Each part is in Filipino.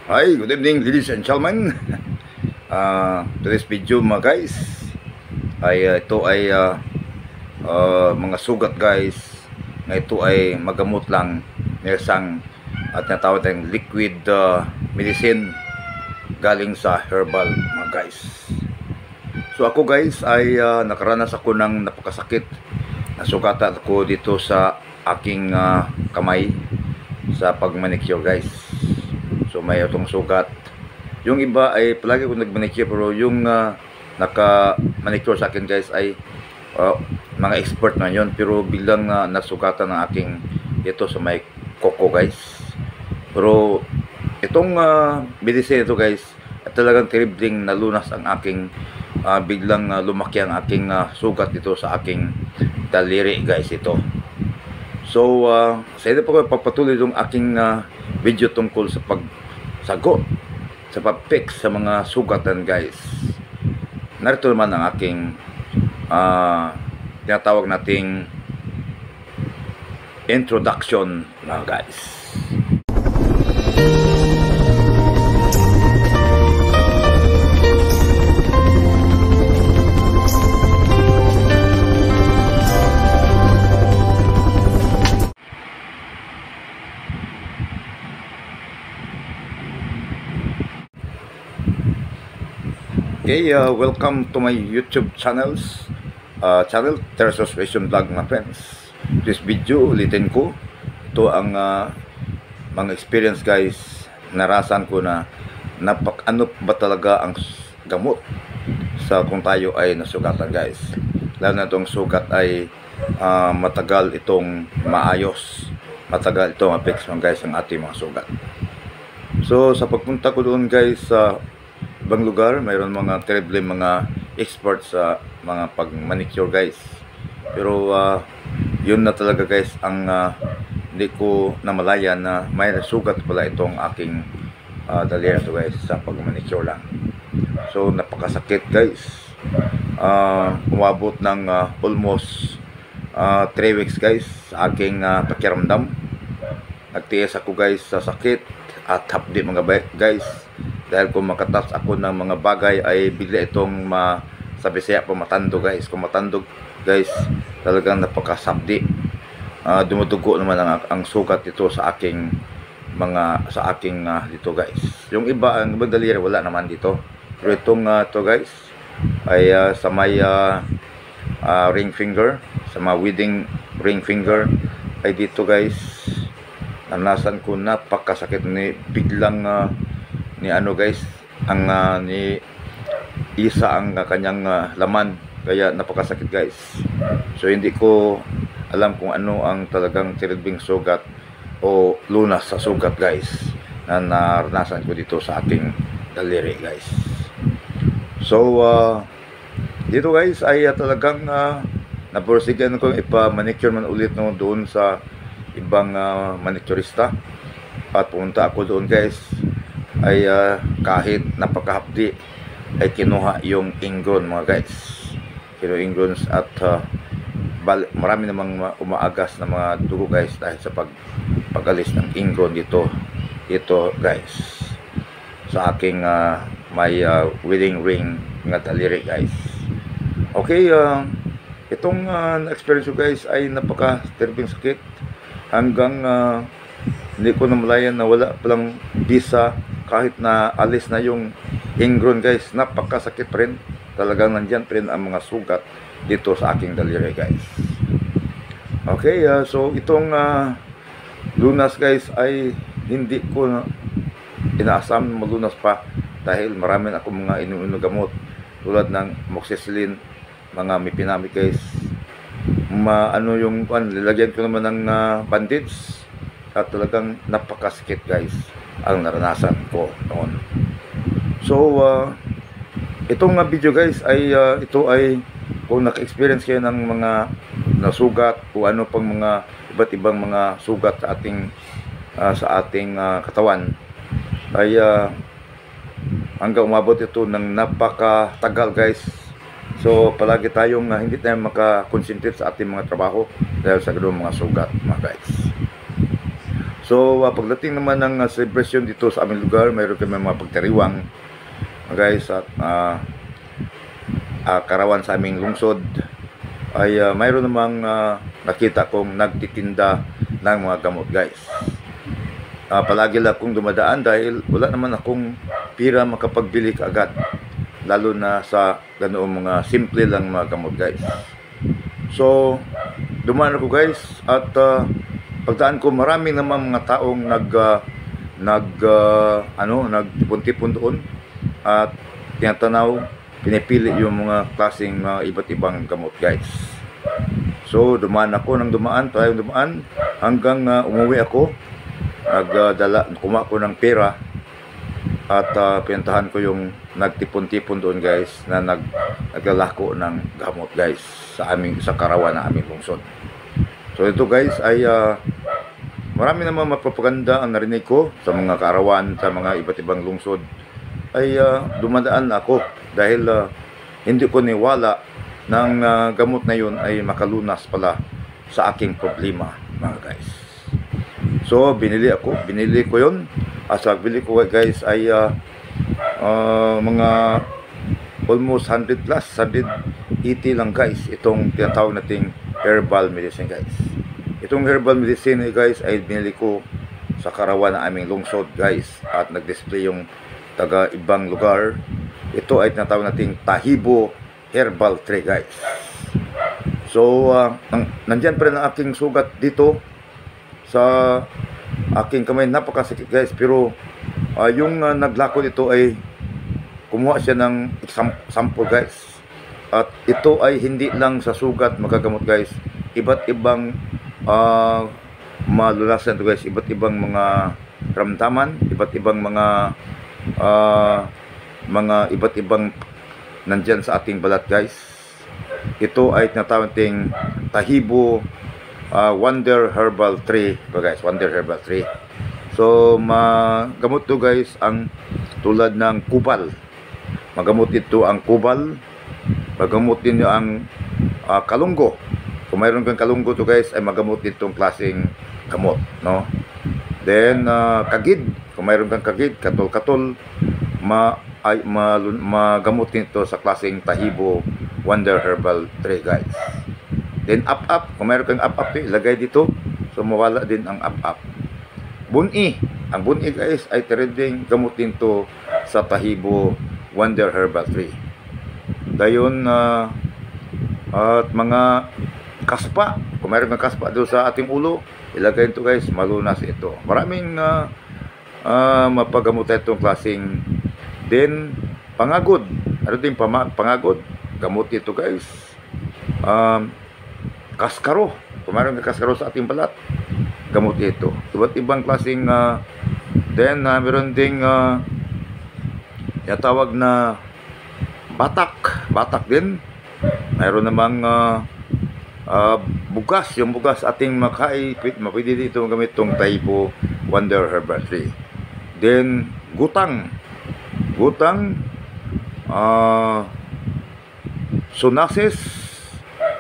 Hi, good evening ladies and gentlemen. Today's video mga guys ito ay mga sugat guys na ito ay magamot lang ng isang at natawag tayong liquid medicine galing sa herbal mga guys. So ako guys ay nakaranas ako ng napakasakit na sugatan ako dito sa aking kamay sa pagmanicure guys. So may itong sugat. Yung iba ay palagi ko nagmanicure, pero yung naka-manicure sa akin guys ay mga expert na yun. Pero bilang nasugatan ng aking ito sa may koko guys. Pero itong medicine ito guys at talagang terribling nalunas ang aking biglang lumaki ang aking sugat dito sa aking daliri guys ito. So sa ito po ko papatuloy yung aking video tungkol sa pagsagot sa pag-fix sa mga sugatan guys. Narito naman ang aking tinatawag nating introduction mga guys. Okay, welcome to my YouTube channel Tersos Vision Vlog mga friends. This video ulitin ko. Ito ang mga experience guys, narasan ko na ano ba talaga ang gamot sa kung tayo ay nasugatan guys. Lalo na itong sugat ay matagal itong maayos, matagal itong ma-fix guys ang ating mga sugat. So sa pagpunta ko doon guys sa ibang lugar, mayroon mga terrible mga experts sa mga pag-manicure guys. Pero yun na talaga guys ang hindi ko namalayan na may sugat pala itong aking daliri ito guys sa pag-manicure lang. So napakasakit guys. Umabot ng almost 3 weeks guys sa aking pakiramdam. Nagtiis ako guys sa sakit at hapdi mga guys. Dahil kung makatas ako ng mga bagay ay bigla itong sa Bisaya pa matandog guys. Kung matandog guys, talagang napakasabdi. Dumudugo naman ang sugat dito sa aking dito guys. Yung iba, ang ibang daliri wala naman dito. Pero itong to guys ay sa may ring finger, sa mga wedding ring finger ay dito guys. Nanasan ko napakasakit ni biglang ni ano guys, ang ni isa ang kanyang laman, kaya napakasakit guys. So hindi ko alam kung ano ang talagang terribling sugat o lunas sa sugat guys na naranasan ko dito sa ating daliri guys. So dito guys ay talagang naporsigan ko ipa-manicure man ulit no, doon sa ibang manicurista at pumunta ako doon guys ay kahit napakahapdi ay kinuha yung ingron mga guys, ingrons at marami namang umaagas na mga dugo guys dahil sa pag-alis ng ingron dito guys sa aking may wedding ring nga daliri guys. Okay, itong experience ko guys ay napaka-terribling sakit hanggang hindi ko namalayan na wala palang bisa. Kahit na alis na yung ingron guys, napakasakit pa rin. Talagang nandyan pa rin ang mga sugat dito sa aking daliri guys. Okay, so itong lunas guys ay hindi ko inaasam malunas pa dahil marami na akong mga inuuno gamot tulad ng moxicillin, mga mipinami guys. Ano yung lilagyan ko naman ng bandage at talagang napakasakit guys ang naranasan ko noon. So itong video guys ay ito ay kung naka-experience kayo ng mga nasugat o ano pang mga iba't ibang mga sugat sa ating katawan ay hanggang umabot ito ng napakatagal guys. So palagi tayong hindi tayo makakonsentrate sa ating mga trabaho dahil sa ganoong mga sugat mga guys. So pagdating naman ng celebration dito sa aming lugar, mayroon kami mga pagtariwang guys, at karawan sa aming lungsod ay mayroon namang nakita kong nagtitinda ng mga gamot guys. Palagi lang akong dumadaan dahil wala naman akong pira makapagbili kaagad, lalo na sa ganoong mga simple lang mga gamot guys. So dumaan ako guys, at pagdaan ko marami naman mga taong nagtipon-tipon doon at tinatanaw, pinipili yung mga klaseng iba't ibang gamot guys. So dumaan ako ng dumaan hanggang umuwi ako. Kumuha ko ng pera at pinuntahan ko yung nagtipon-tipon doon guys, na naglalako ng gamot guys sa karawan na aming lungsod. So ito guys ay marami namang mapropaganda ang narinig ko sa mga karawan, sa mga iba't ibang lungsod. Ay dumadaan ako dahil hindi ko niwala ng gamot na yun ay makalunas pala sa aking problema mga guys. So binili ko yun. Sa bili ko guys ay mga almost 100 plus 180 lang guys, itong tinatawag nating herbal medicine guys. Itong herbal medicine guys ay binili ko sa karawan na aming lungsod guys, at nag-display yung taga ibang lugar. Ito ay tinatawag nating Tahibo Herbal 3 guys. So nandyan pa rin ang aking sugat dito sa aking kamay, napakasakit guys, pero yung naglako dito ay kumuha siya ng sample guys, at ito ay hindi lang sa sugat magagamot guys, iba't ibang malulasan ito guys, iba't ibang mga ramdaman, iba't ibang mga iba't ibang nandyan sa ating balat guys. Ito ay tinatawag nating Tahibo Wonder Herbal 3 guys, Wonder Herbal 3. So magamot to guys ang tulad ng kubal. Magamot ito ang kubal, magamot din ang kalunggo. Kung mayroon kang kalunggo to guys, ay magamot itong klaseng gamot, no? Then kagid, kung mayroon kang kagid, katol-katol, magamot nito sa klaseng Tahibo Wonder Herbal 3 guys. Then up-up, kung mayroon kang up-up, ilagay dito, so mawala din ang up-up. Buni, ang buni guys ay trending gamutin to sa Tahibo Wonder Herbal 3. Dayon at mga kaspa, kung mayroon kang kaspa doon sa ating ulo, ilagay ito guys, malunas ito. Maraming mapagamutan itong klaseng. Then pangagod, ano din pangagod, gamot ito guys. Kaskaro, kung mayroon kang kaskaro sa ating balat, gamot ito. Iba't ibang klaseng then meron ding tawag na batak din. Mayroon namang bugas, yung bugas ating mapwede dito gamit itong Tahibo Wonder Herbal 3. Then gutang, psoriasis,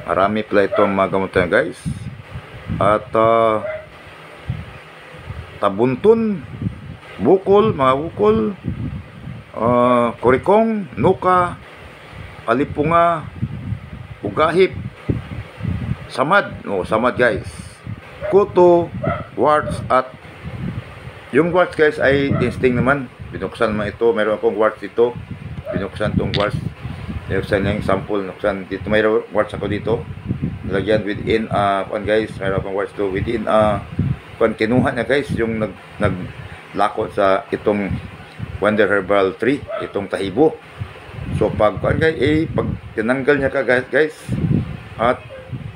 marami pala itong mga gamutan guys. At tabunton, mga bukol, kurikong, nuka, alipunga, ugahip, samad guys, kuto, warts. At yung warts guys ay testing naman, binuksan naman ito. Meron akong warts dito, binuksan tong warts, binuksan yung sample, binuksan dito. Mayroon warts ako dito, nilagyan within guys, mayroon akong warts to within kinuha na guys yung naglako sa itong Wonder Herbal 3, itong Tahibo. So pag pag tinanggal niya ka guys, at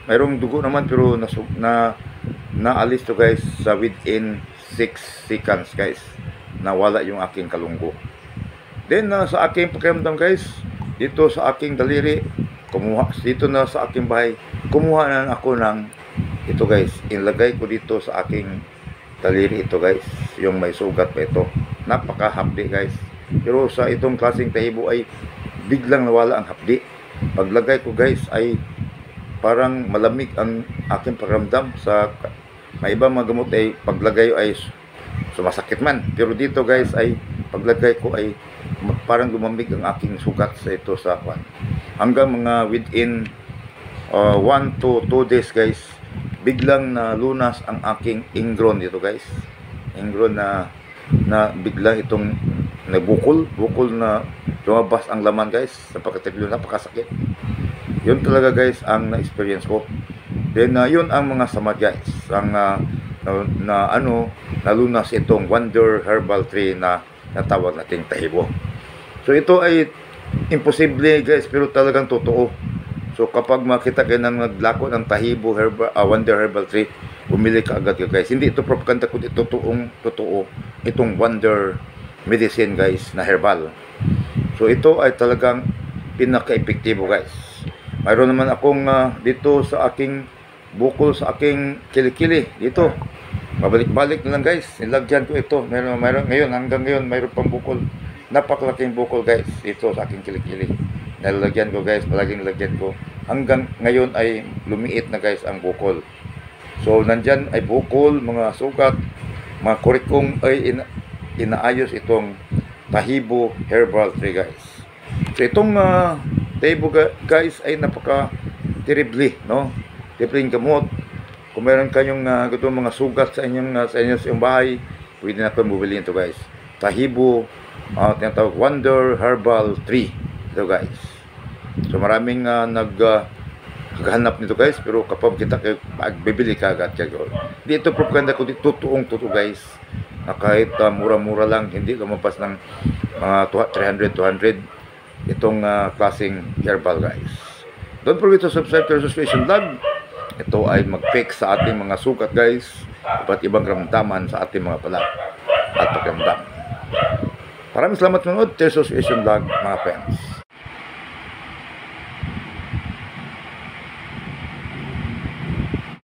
mayroong dugo naman, pero naalis to guys sa within 6 seconds guys, nawala yung aking kalunggo. Then sa aking pakiramdam guys, dito sa aking daliri, dito na sa aking bahay, kumuha na ako ng ito guys, inlagay ko dito sa aking daliri ito guys, yung may sugat pa ito. Napakahapdi guys, pero sa itong klaseng Tahibo ay biglang nawala ang hapdi. Paglagay ko guys ay parang malamig ang aking pakiramdam. Sa may ibang mga gamot ay paglagay ay So masakit man. Pero dito guys ay paglagay ko ay parang lumamig ang aking sugat sa ito sa kwan. Hanggang mga within 1 to 2 days guys, biglang na lunas ang aking ingron dito guys. Ingron na biglang itong bukol na lumabas ang laman guys. Napakasakit. Yun talaga guys ang na-experience ko. Then yun ang mga samad guys. Ang nalunas itong Wonder Herbal Tree na natawag nating tahibo. So ito ay imposible guys, pero talagang totoo. So kapag makita kayo ng naglako ng tahibo Wonder Herbal Tree, bumili ka agad guys. Hindi ito propaganda, kundi totoo itong Wonder Medicine guys na herbal. So ito ay talagang pinaka-epektibo guys. Mayroon naman akong dito sa aking bukol, sa aking kilikili dito. Mabalik-balik na lang guys. Nilagyan ko ito. Meron ngayon, hanggang ngayon mayroon pang bukol. Napakalaking bukol guys ito sa aking kilikili. Nilagyan ko guys, palaging nilagyan ko. Hanggang ngayon ay lumiit na guys ang bukol. So nandyan ay bukol, mga sugat, mga kurikong ay inaayos itong tahibo herbal tree guys. So itong tahibo guys ay napaka-terrible, no? Terrible gamot. Kung meron kayong mga sugat sa inyong bahay, pwede na kayo bumili ito guys. Tahibo, tinatawag Wonder Herbal Tree. Ito guys. So maraming naghahanap nito guys, pero kapag kita kayo magbibili ka agad kayo. Dito propaganda ko, totoo guys. Na kahit mura-mura lang, hindi lumabas ng mga 300, 200 itong klaseng herbal guys. Don't forget to subscribe to our Association Vlog. Ito ay mag-fix sa ating mga sugat guys, iba't ibang ramdaman sa ating mga balat at pakiramdam. Maraming salamat manood, Association Vlog mga friends.